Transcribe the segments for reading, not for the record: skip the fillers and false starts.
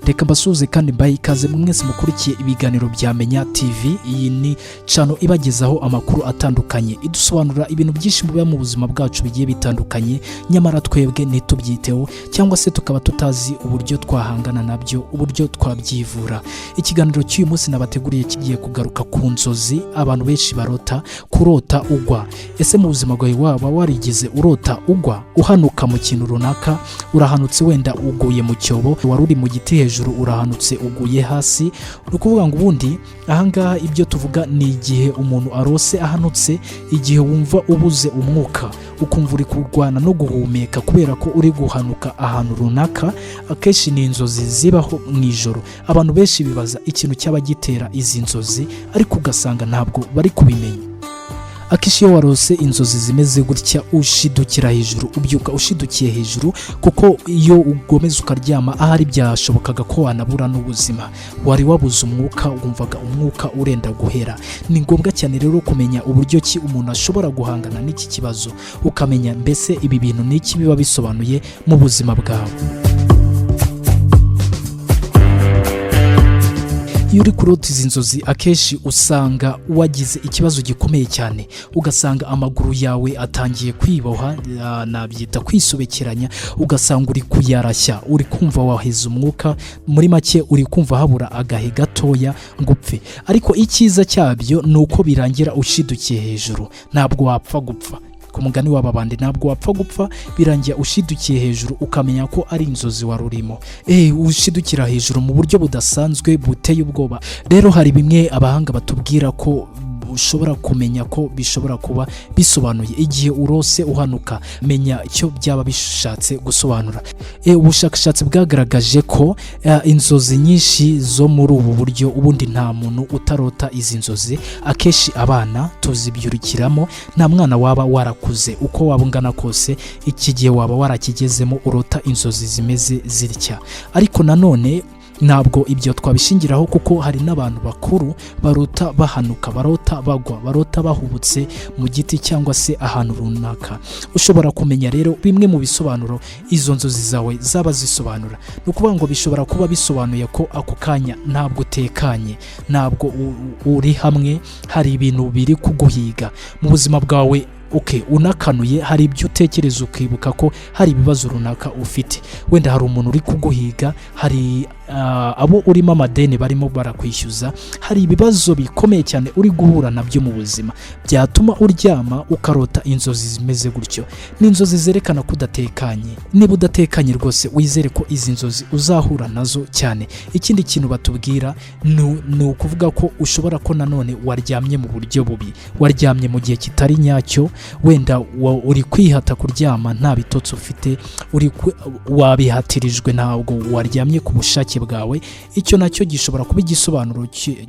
Reka mbasuhuze kandi mbahe ikaze mwese mukurikiye ibiganiro bya Menya TV. Iyi ni channel ibagezaho amakuru atandukanye idusobanura ibintu byinshi biba mu buzima bwacu bigiye bitandukanye, nyamara twebwe ntitubyiteho cyangwa se tukaba tutazi uburyo twahangana nabyo, uburyo twabyivura. Ikiganiro cy'uyu munsi nabateguriye kigiye kugaruka ku nzozi abantu benshi barota, kurota ugwa. Ese mu buzima bwawe waba warigeze urota ugwa, uhanuka mu kintu runaka, urahanutse wenda uguye mu cyobo, wari uri mu giti hejuru urahanutse uguye hasi. Ukuvuga ngo ubundi ahangaha ibyo tuvuga ni igihe umuntu arose ahanutse, igihe wumva ubuze umwuka, ukumva uri kurwana no guhumeka kubera ko uri guhanuka ahantu runaka. Akenshi ni inzozi zibaho mu ijoro. Abantu benshi bibaza ikintu cy'abagitera izi nzozi, ariko ugasanga ntabwo bari kubimenya. Akenshi iyo warose inzozi zimeze gutya, ushidukira hejuru, ubyuka ushidukiye hejuru, kuko iyo ugomeza ukaryama ahari byashobokaga ko wanabura n'ubuzima, wari wabuze umwuka, wumvaga umwuka urenda guhera. Ni ngombwa cyane rero kumenya uburyo ki umuntu ashobora guhangana n'iki kibazo, ukamenya mbese ibi bintu n'iki biba bisobanuye mu buzima bwawe. Iyo uri kurota izi nzozi akenshi usanga wagize ikibazo gikomeye cyane, ugasanga amaguru yawe atangiye kwiboha, nabyita kwisobekeranya, ugasanga uri kuyarashya, uri kumva waheze umwuka, muri make uri kumva habura agahe gatoya ngo upfe. Ariko icyiza cyabyo ni uko birangira ushidukiye hejuru, ntabwo wapfa gupfa. Ku mugani w'aba bandi ntabwo wapfa gupfa, birangira ushidukiye hejuru ukamenya ko ari inzozi wari urimo. Ushidukira hejuru mu buryo budasanzwe buteye ubwoba. Rero hari bimwe abahanga batubwira ko ushobora kumenya ko bishobora kuba bisobanuye igihe urose uhanuka. Menya icyo byaba bishatse gusobanura. Ubushakashatsi bwagaragaje ko inzozi nyinshi zo muri ubu buryo, ubundi nta muntu utarota izi nzozi. Akenshi abana tuzibyurukiramo, nta mwana waba warakuze uko waba ungana kose, iki gihe waba warakigezemo urota inzozi zimeze zitya. Ariko nanone ntabwo ibyo twabishingiraho, kuko hari n'abantu bakuru barota bahanuka, barota bagwa, barota bahubutse mu giti cyangwa se ahantu runaka. Ushobora kumenya rero bimwe mu bisobanuro izo nzozi zawe zaba zisobanura. Ni ukuvuga ngo bishobora kuba bisobanuye ko ako kanya ntabwo utekanye, ntabwo uri hamwe, hari ibintu biri kuguhiga mu buzima bwawe. Unakanuye, hari ibyo utekereza ukibuka ko hari ibibazo runaka ufite. Wenda hari umuntu uri kuguhiga, hari abo urimo amadeni barimo barakwishyuza, hari ibibazo bikomeye cyane uri guhura nabyo mu buzima, byatuma uryama ukarota inzozi zimeze gutyo. Ni inzozi zerekana ko udatekanye. Niba udatekanye rwose, wizere ko izi nzozi uzahura nazo cyane. Ikindi kintu batubwira ni ukuvuga ko ushobora ko nanone waryamye mu buryo bubi, waryamye mu gihe kitari nyacyo, wenda uri kwihata kuryama nta bitotsi ufite, wabihatirijwe, ntabwo waryamye ku bushake bwawe. Icyo nacyo gishobora kuba igisobanuro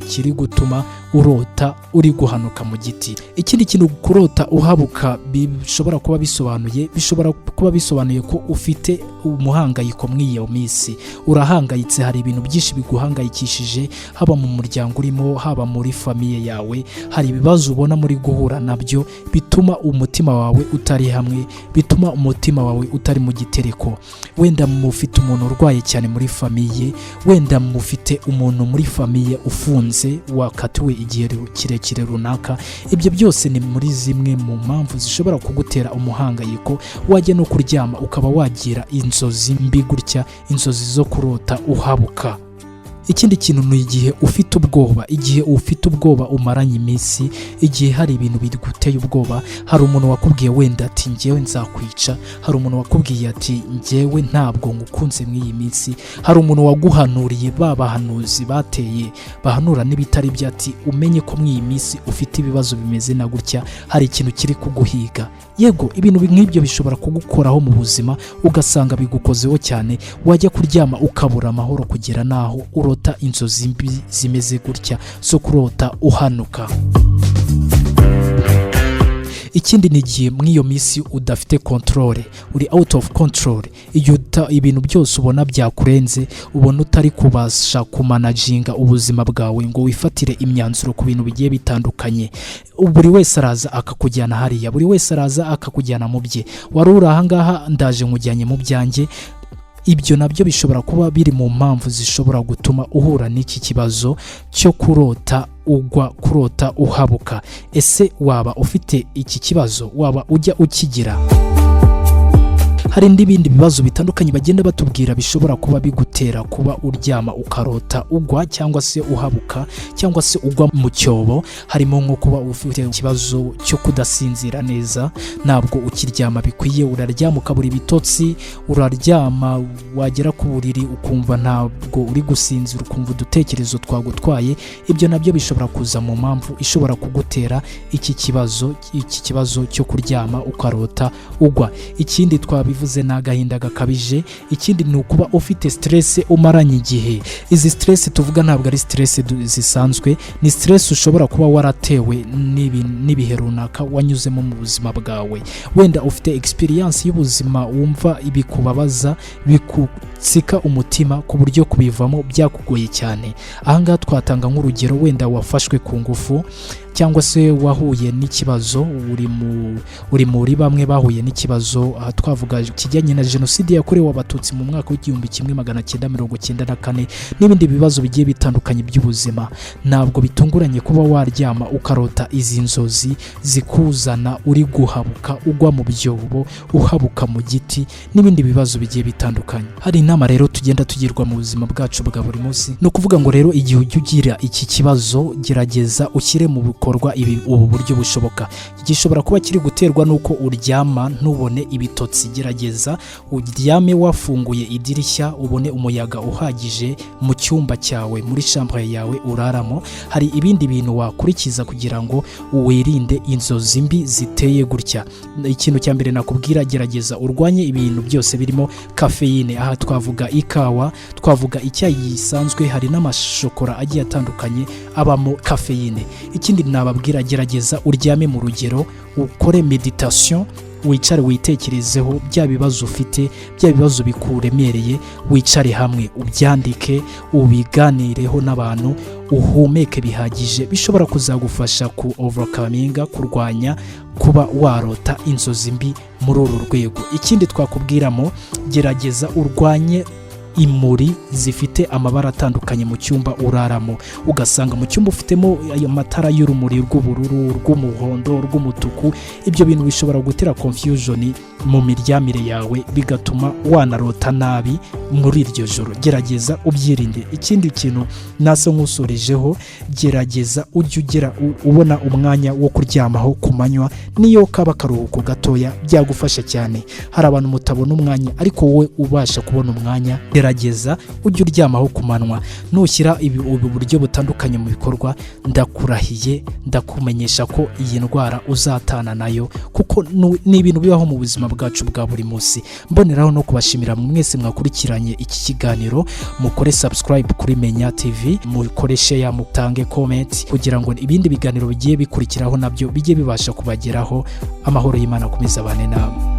kiri gutuma urota uri guhanuka mu giti. Ikindi kintu kurota uhabuka bishobora kuba bisobanuye ko ufite umuhangayiko mw'iyo minsi. Urahangayitse, hari ibintu byinshi biguhangayikishije, haba mu muryango urimo, haba muri famiye yawe. Hari ibibazo ubona muri guhura nabyo bituma umutima wawe utari hamwe, bituma umutima wawe utari mu gitereko. Wenda mufite umuntu urwaye cyane muri famiye, wenda mufite umuntu muri famiye ufunze, wakatiwe igihe kirekire runaka. Ibyo byose ni muri zimwe mu mpamvu zishobora kugutera umuhangayiko, wajya no kuryama ukaba wagira inzozi mbi gutya, inzozi zo kurota uhabuka. Ikindi kintu ni igihe ufite ubwoba, umaranye iminsi, igihe hari ibintu biguteye ubwoba. Hari umuntu wakubwiye wenda ati njyewe nzakwica, hari umuntu wakubwiye ati njyewe ntabwo ngukunze mw'iyi minsi, hari umuntu waguhanuriye, babahanuzi bateye bahanura n'ibitari byo, ati umenye ko mw'iyi minsi ufite ibibazo bimeze na gutya, hari ikintu kiri kuguhiga. Yego, ibintu nk'ibyo bishobora kugukoraho mu buzima, ugasanga bigukozeho cyane, wajya kuryama ukabura amahoro kugera naho urota inzozi mbi zimeze gutya zo kurota uhanuka. Ikindi ni igihe mw'iyo minsi udafite controle, uri out of control. Iyo ibintu byose ubona byakurenze, ubona utari kubasha kumanaginga ubuzima bwawe ngo wifatire imyanzuro ku bintu bigiye bitandukanye. Buri wese araza akakujyana hariya, buri wese araza akakujyana mu bye. Wari uri ahangaha, ndaje nkujyanye mu byanjye. ibyo nabyo bishobora kuba biri mu mpamvu zishobora gutuma uhura n'iki kibazo cyo kurota ugwa, kurota uhabuka. Ese waba ufite iki kibazo? Waba ujya ukigira? Hari n'ibindi bibazo bitandukanye bagenda batubwira bishobora kuba bigutera kuba uryama ukarota ugwa cyangwa se uhabuka cyangwa se ugwa mu cyobo. Harimo nko kuba ufite ikibazo cyo kudasinzira neza, ntabwo ukiryama bikwiye, uraryama ukabura ibitotsi, uraryama wagera ku buriri ukumva ntabwo uri gusinzira, ukumva udutekerezo twagutwaye. Ibyo nabyo bishobora kuza mu mpamvu ishobora kugutera iki kibazo cyo kuryama ukarota ugwa. Ikindi twabivuze ni agahinda gakabije. Ikindi ni ukuba ufite stress umaranye igihe. Izi stress tuvuga ntabwo ari stress zisanzwe, ni stress ushobora kuba waratewe n'ibihe runaka wanyuzemo mu buzima bwawe. Wenda ufite experience y'ubuzima wumva ibikubabaza, bikutsika umutima ku buryo kubivamo byakugoye cyane. Ahangaha twatanga nk'urugero, wenda wafashwe ku ngufu cyangwa se wahuye n'ikibazo, uri muri bamwe bahuye n'ikibazo, twavuga kijyanye na jenoside yakorewe abatutsi mu mwaka w'1994 n'ibindi bibazo bigiye bitandukanye by'ubuzima. Ntabwo bitunguranye kuba waryama ukarota izi nzozi zikuzana uri guhabuka, ugwa mu byobo, uhabuka mu giti n'ibindi bibazo bigiye bitandukanye. Hari inama rero tugenda tugirwa mu buzima bwacu bwa buri munsi. No kuvuga ngo rero igihe ujya ugira iki kibazo, gerageza ushyire mu bikorwa ubu buryo bushoboka. Gishobora kuba kiri guterwa nuko uryama ntubone ibitotsi. Gerageza uryame wafunguye idirishya, ubone umuyaga uhagije mu cyumba cyawe, muri chambre yawe uraramo. Hari ibindi bintu wakurikiza kugira ngo wirinde inzozi mbi ziteye gutya. Ikintu cya mbere nakubwira, gerageza urwanye ibintu byose birimo caffeine. Aha twavuga ikawa, twavuga icyayi gisanzwe, hari n'amashokora agiye atandukanye abamo caffeine. Ikindi nababwira, gerageza uryame mu rugero, ukore meditation, wicare witekerezeho bya bibazo ufite, bya bibazo bikuremereye, wicare hamwe ubyandike, ubiganireho n'abantu, uhumeke bihagije. Bishobora kuzagufasha ku overcominga, kurwanya kuba warota inzozi mbi muri uru rwego. Ikindi twakubwiramo, gerageza urwanye imuri zifite amabara atandukanye mu cyumba uraramo. Ugasanga mu cyumba ufitemo ayo matara y'urumuri rw'ubururu, rw'umuhondo, rw'umutuku. Ibyo bintu bishobora gutera confusion mu miryamire yawe, bigatuma wanarota nabi muri iryo joro. Gerageza ubyirinde. Ikindi kintu nasa nk'usorejeho, gerageza ujye ugera ubona umwanya wo kuryamaho ku manywa, niyo kaba karuhuko gatoya byagufasha cyane. Hari abantu mutabona umwanya, ariko wowe ubasha kubona umwanya, gerageza ujye uryamaho ku manywa. Nushyira ubu buryo butandukanye mu bikorwa, ndakurahiye, ndakumenyesha ko iyi ndwara uzatana nayo, kuko ni ibintu bibaho mu buzima bwacu bwa buri munsi. Mboneraho no kubashimira mwese mwakurikiranye iki kiganiro. Mukore subscribe kuri Menya TV, mukore share, mutange comment kugira ngo ibindi biganiro bigiye bikurikiraho nabyo bijye bibasha kubageraho. Amahoro y'Imana akomeze abane namwe.